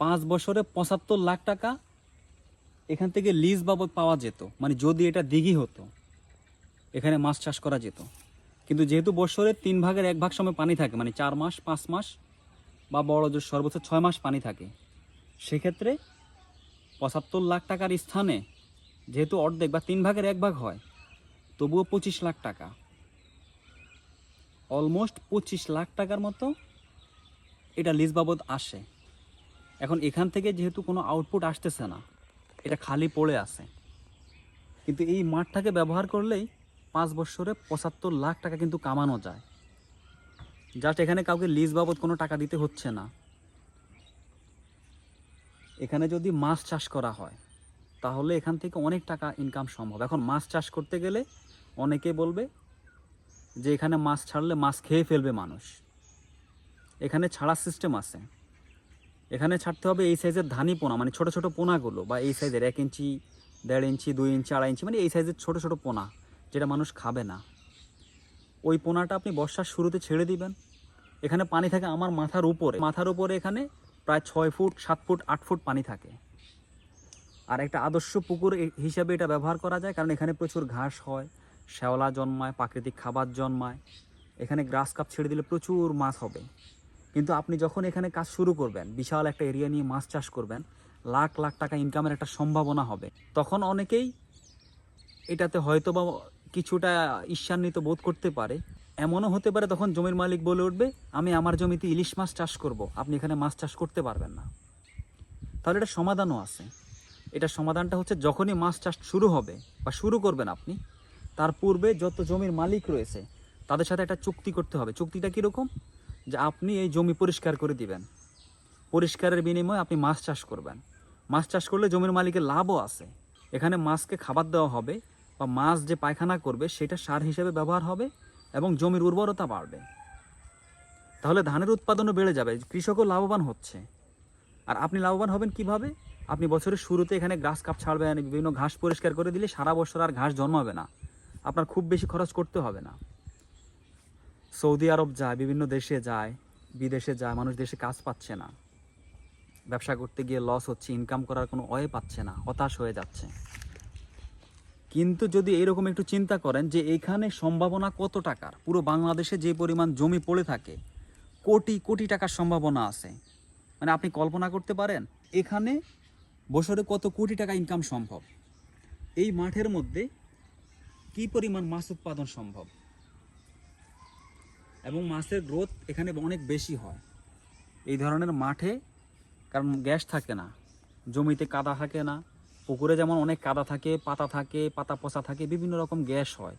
5 বছরে 75 লাখ টাকা এখান থেকে লিজ বাবদ পাওয়া যেত, মানে যদি এটা দিঘি হতো এখানে মাছ চাষ করা যেত। কিন্তু যেহেতু বছরে 3 ভাগের 1 ভাগ সময় পানি থাকে, মানে 4 মাস 5 মাস বা বড় জোর সর্বোচ্চ 6 মাস পানি থাকে, সেক্ষেত্রে 75 লাখ টাকার স্থানে যেহেতু অর্ধেক বা 3 ভাগের 1 ভাগ হয়, তবুও 25 লাখ টাকা, অলমোস্ট 25 লাখ টাকার মতো এটা লিজ বাবদ আসে। এখন এখান থেকে যেহেতু কোনো আউটপুট আসতেছে না, এটা খালি পড়ে আছে, কিন্তু এই মাঠটাকে ব্যবহার করলেই 5 বছরে 75 লাখ টাকা কিন্তু কামানো যায়। জাস্ট এখানে কাউকে লিজ বাবদ কোনো টাকা দিতে হচ্ছে না। এখানে যদি মাছ চাষ করা হয় তাহলে এখান থেকে অনেক টাকা ইনকাম সম্ভব। এখন মাছ চাষ করতে গেলে অনেকে বলবে যে এখানে মাছ ছাড়লে মাছ খেয়ে ফেলবে মানুষ। এখানে ছাড়ার সিস্টেম আছে। এখানে ছাড়তে হবে এই সাইজের ধানি পোনা, মানে ছোট ছোট পোনাগুলো, বা এই সাইজের 1 ইঞ্চি 1.5 ইঞ্চি 2 ইঞ্চি 2.5 ইঞ্চি, মানে এই সাইজের ছোট ছোট পোনা যেটা মানুষ খাবে না। ওই পোনাটা আপনি বর্ষার শুরুতে ছেড়ে দিবেন। এখানে পানি থাকে আমার মাথার উপরে এখানে প্রায় 6 ফুট 7 ফুট 8 ফুট পানি থাকে। আর একটা আদর্শ পুকুর হিসাবে এটা ব্যবহার করা যায়, কারণ এখানে প্রচুর ঘাস হয়, শ্যাওলা জন্মায়, প্রাকৃতিক খাবার জন্মায়। এখানে গ্রাস কাপ ছেড়ে দিলে প্রচুর মাছ হবে। কিন্তু আপনি যখন এখানে কাজ শুরু করবেন, বিশাল একটা এরিয়া নিয়ে মাছ চাষ করবেন, লাখ লাখ টাকা ইনকামের একটা সম্ভাবনা হবে। তখন অনেকেই এটাতে হয়তো বা কিছুটা ঈর্ষান্বিত বোধ করতে পারে। এমনও হতে পারে তখন জমির মালিক বলে উঠবে, আমি আমার জমিতে ইলিশ মাছ চাষ করব, আপনি এখানে মাছ চাষ করতে পারবেন না। তাহলে এটা সমাধানও আছে। এটার সমাধানটা হচ্ছে, যখনই মাছ চাষ শুরু হবে বা শুরু করবেন আপনি, তার পূর্বে যত জমির মালিক রয়েছে তাদের সাথে একটা চুক্তি করতে হবে। চুক্তিটা কীরকম? যে আপনি এই জমি পরিষ্কার করে দিবেন, পরিষ্কারের বিনিময়ে আপনি মাছ চাষ করবেন। মাছ চাষ করলে জমির মালিকের লাভও আছে। এখানে মাছকে খাবার দেওয়া হবে, বা মাছ যে পায়খানা করবে সেটা সার হিসেবে ব্যবহার হবে, এবং জমির উর্বরতা বাড়বে। তাহলে ধানের উৎপাদনও বেড়ে যাবে, কৃষকও লাভবান হচ্ছে। আর আপনি লাভবান হবেন কিভাবে? আপনি বছরের শুরুতে এখানে গ্রাস কাপ ছাড়বেন, বিভিন্ন ঘাস পরিষ্কার করে দিলে সারা বছর আর ঘাস জন্মাবে না, আপনার খুব বেশি খরচ করতে হবে না। সৌদি আরব যায়, বিভিন্ন দেশে যায়, বিদেশে যায়, মানুষ দেশে কাজ পাচ্ছে না, ব্যবসা করতে গিয়ে লস হচ্ছে, ইনকাম করার কোনো ওয়ে পাচ্ছে না, হতাশ হয়ে যাচ্ছে। কিন্তু যদি এরকম একটু চিন্তা করেন যে এইখানে সম্ভাবনা কত টাকার, পুরো বাংলাদেশে যে পরিমাণ জমি পড়ে থাকে, কোটি কোটি টাকার সম্ভাবনা আছে। মানে আপনি কল্পনা করতে পারেন এখানে বছরে কত কোটি টাকা ইনকাম সম্ভব। এই মাঠের মধ্যে কি পরিমাণ মাছ উৎপাদন সম্ভব, এবং মাছের গ্রোথ এখানে অনেক বেশি হয় এই ধরনের মাঠে। কারণ গ্যাস থাকে না, জমিতে কাদা থাকে না। পুকুরে যেমন অনেক কাদা থাকে, পাতা পচা থাকে, বিভিন্ন রকম গ্যাস হয়,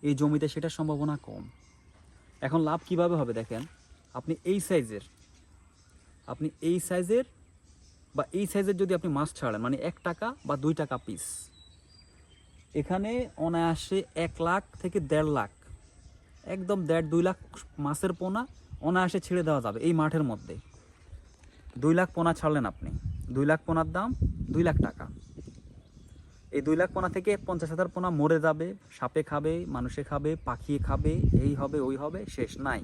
এই জমিতে সেটার সম্ভাবনা কম। এখন লাভ কিভাবে হবে দেখেন, আপনি এই সাইজের বা এই সাইজের যদি আপনি মাছ ছাড়েন, মানে 1 টাকা বা 2 টাকা পিস, এখানে অনায়াসে 1 লাখ থেকে 1.5 লাখ, একদম 1.5-2 লাখ মাছের পোনা অনায়াসে ছেড়ে দেওয়া যাবে এই মাঠের মধ্যে। 2 লাখ পোনা ছাড়লেন আপনি, 2 লাখ পোনার দাম 2 লাখ টাকা। এই 2 লাখ পোনা থেকে 50,000 পোনা মরে যাবে, সাপে খাবে, মানুষে খাবে, পাখিয়ে খাবে, এই হবে ওই হবে, শেষ নাই।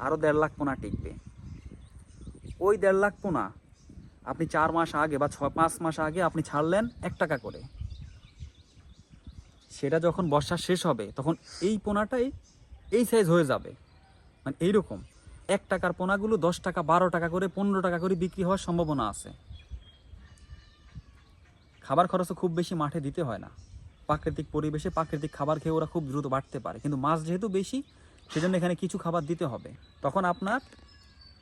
আরও 1.5 লাখ পোনা টিকবে। ওই 1.5 লাখ পোনা আপনি 4 মাস আগে বা 5 মাস আগে আপনি ছাড়লেন 1 টাকা করে। সেটা যখন বর্ষা শেষ হবে তখন এই পোনাটাই এই সাইজ হয়ে যাবে। মানে এইরকম 1 টাকার পোনাগুলো 10 টাকা 12 টাকা করে 15 টাকা করে বিক্রি হওয়ার সম্ভাবনা আছে। খাবার খরচও খুব বেশি মাঠে দিতে হয় না, প্রাকৃতিক পরিবেশে প্রাকৃতিক খাবার খেয়ে ওরা খুব দ্রুত বাড়তে পারে। কিন্তু মাছ যেহেতু বেশি, সেজন্য এখানে কিছু খাবার দিতে হবে। তখন আপনার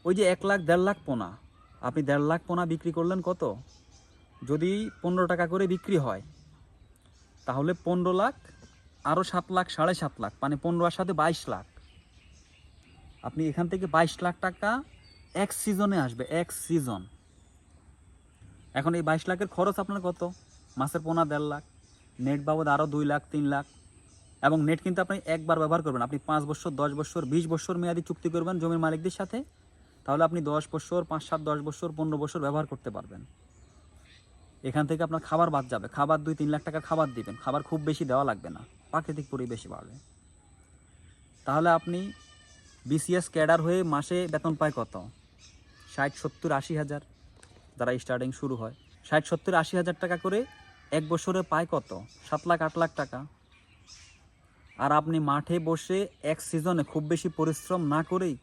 ওই যে 1 লাখ 1.5 লাখ পোনা, আপনি 1.5 লাখ পোনা বিক্রি করলেন কত? যদি 15 টাকা করে বিক্রি হয় তাহলে 15 লাখ, আরও 7 লাখ 7.5 লাখ, মানে 15 আর সাথে 22 লাখ। আপনি এখান থেকে 22 লাখ টাকা এক সিজনে আসবে, এক সিজন। এখন এই 22 লাখের খরচ আপনার কত? মাছের পোনা 1.5 লাখ, নেট বাবদ আরও 2 লাখ 3 লাখ। এবং নেট কিন্তু আপনি একবার ব্যবহার করবেন, আপনি 5 বছর 10 বছর 20 বছর মেয়াদি চুক্তি করবেন জমির মালিকদের সাথে, তাহলে আপনি 10 বছর 5-7 10 বছর 15 বছর ব্যবহার করতে পারবেন। এখান থেকে আপনার খাবার বাদ যাবে, খাবার 2-3 লাখ টাকার খাবার দিবেন, খাবার খুব বেশি দেওয়া লাগবে না, প্রাকৃতিক পরিবেশে বাড়বে। তাহলে আপনি বিসিএস ক্যাডার হয়ে মাসে বেতন পায় কত? 60-70-80 হাজার। যারা স্টার্টিং শুরু হয় 60-70-80 হাজার টাকা করে এক বছরে পায় কত 7 লাখ 8 লাখ টাকা। আর আপনি মাঠে বসে এক সিজনে খুব বেশি পরিশ্রম না করেই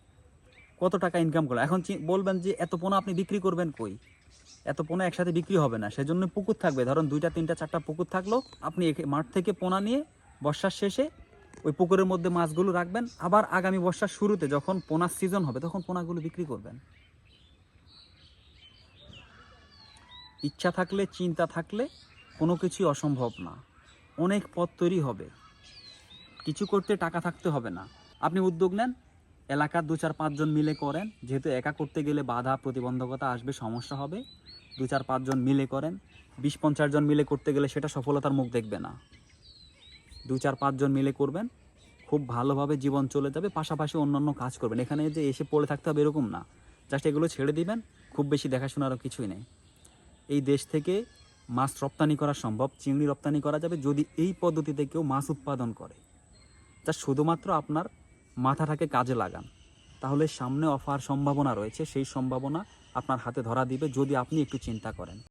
কত টাকা ইনকাম করলেন। এখন বলবেন যে এত পোনা আপনি বিক্রি করবেন কই, এত পোনা একসাথে বিক্রি হবে না, সেজন্য পুকুর থাকবে, ধরুন 2টা 3টা 4টা পুকুর থাকলো, আপনি মাঠ থেকে পোনা নিয়ে বর্ষার শেষে ওই পুকুরের মধ্যে মাছগুলো রাখবেন, আবার আগামী বর্ষার শুরুতে যখন পোনার সিজন হবে তখন পোনাগুলো বিক্রি করবেন। ইচ্ছা থাকলে, চিন্তা থাকলে কোনো কিছুই অসম্ভব না, অনেক পথ তৈরি হবে। কিছু করতে টাকা থাকতে হবে না, আপনি উদ্যোগ নেন, এলাকার 2-4-5 জন মিলে করেন, যেহেতু একা করতে গেলে বাধা প্রতিবন্ধকতা আসবে, সমস্যা হবে। 2-4-5 জন মিলে করেন, 20-50 জন মিলে করতে গেলে সেটা সফলতার মুখ দেখবে না। 2-4-5 জন মিলে করবেন, খুব ভালোভাবে জীবন চলে যাবে। পাশাপাশি অন্যান্য কাজ করবেন, এখানে যে এসে পড়ে থাকতে হবে এরকম না, জাস্ট এগুলো ছেড়ে দিবেন, খুব বেশি দেখাশোনারও কিছুই নেই। এই দেশ থেকে মাছ রপ্তানি করা সম্ভব, চিংড়ি রপ্তানি করা যাবে যদি এই পদ্ধতিতে কেউ মাছ উৎপাদন করে। যা শুধুমাত্র আপনার মাথাটাকে কাজে লাগান, তাহলে সামনে অফার সম্ভাবনা রয়েছে, সেই সম্ভাবনা আপনার হাতে ধরা দিবে যদি আপনি একটু চিন্তা করেন।